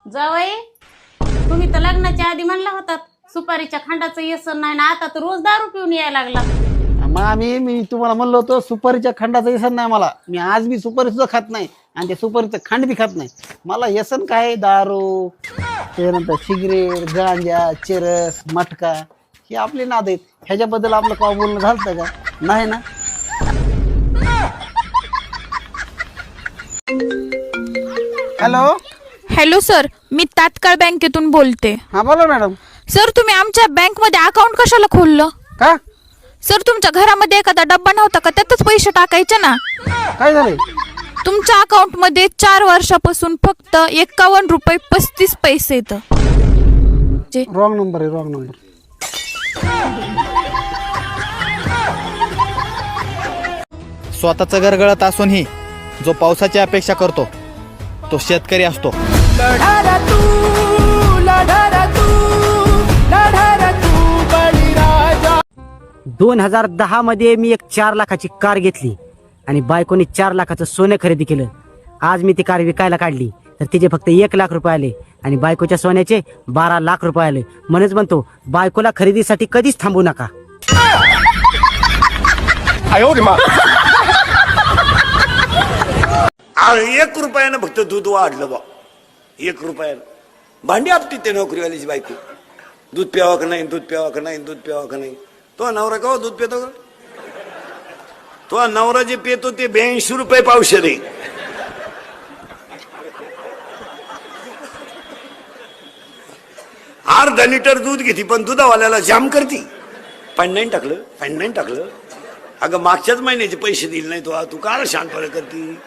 जावई, तुम्ही तर लग्नाच्या आधी म्हणला होता सुपारीच्या खांडाचं व्यसन नाही ना, आता तर रोज दारू पिऊन यायला लागला. मामी मी तुम्हाला म्हणलो होतो सुपारीच्या खंडाचं व्यसन नाही मला. मी आज बी सुपारी सुद्धा खात नाही आणि ते सुपारीचं खांड बी खात नाही. मला व्यसन काय दारू, त्यानंतर सिगरेट, गांजा, चरस, मटका हे आपले नाद आहेत. ह्याच्याबद्दल आपलं का बोलणं झालं का? नाही ना. हॅलो. हॅलो सर, मी तात्काळ बँकेतून बोलते. हा बोला मॅडम. सर, तुम्ही आमच्या बँकमध्ये अकाउंट कशाला खोललं? का? सर, तुमच्या घरामध्ये एखादा डब्बा नव्हता का? त्यातच पैसे टाकायचे ना. काय झालंय? तुमच्या अकाउंट मध्ये 4 वर्षापासून फक्त 51 रुपये 35 पैसे येतं. रॉंग नंबर आहे, रॉंग नंबर. स्वतःचं घर गळत असूनही जो पावसाची अपेक्षा करतो तो शेतकरी असतो. 2010 मध्ये मी एक 4 लाखाची कार घेतली आणि बायकोने 4 लाखाचं सोनं खरेदी केलं. आज मी ती कार विकायला काढली तर तिचे फक्त 1 लाख रुपये आले आणि बायकोच्या सोन्याचे 12 लाख रुपये आले. म्हणूनच म्हणतो बायकोला खरेदीसाठी कधीच थांबू नका. अरे 1 रुपयानं फक्त दूध वाढलं बा. 1 रुपयानं भांडी आपटी ते नोकरीवाल्याची बायको. दूध प्यावा का नाही, दूध प्यावा का नाही, दूध प्यावा का नाही. तो नवरा का दूध पितो का? तो नवरा जे पितो ते 82 रुपये पावशेर आहे. अर्धा लिटर दूध घेती पण दुधावाल्याला जाम करती. फाईन टाकलं. अगं मागच्याच महिन्याचे पैसे दिले नाही तू का शांतपणे करती.